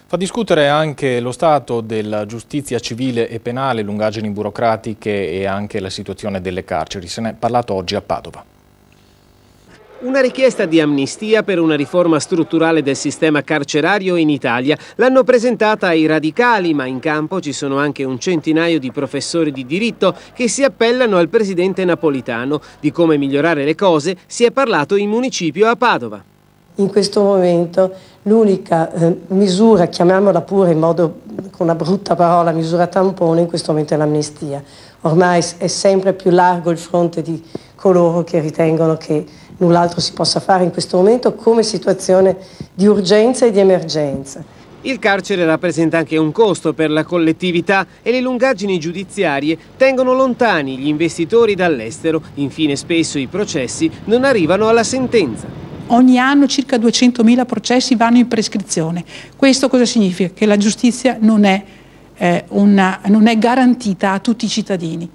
Fa discutere anche lo stato della giustizia civile e penale, lungaggini burocratiche e anche la situazione delle carceri. Se ne è parlato oggi a Padova. Una richiesta di amnistia per una riforma strutturale del sistema carcerario in Italia. L'hanno presentata i radicali, ma in campo ci sono anche un centinaio di professori di diritto che si appellano al presidente Napolitano. Di come migliorare le cose si è parlato in municipio a Padova. In questo momento l'unica misura, chiamiamola pure in modo, con una brutta parola, misura tampone, in questo momento è l'amnistia. Ormai è sempre più largo il fronte di coloro che ritengono che null'altro si possa fare in questo momento come situazione di urgenza e di emergenza. Il carcere rappresenta anche un costo per la collettività e le lungaggini giudiziarie tengono lontani gli investitori dall'estero. Infine spesso i processi non arrivano alla sentenza. Ogni anno circa 200.000 processi vanno in prescrizione. Questo cosa significa? Che la giustizia non è garantita a tutti i cittadini.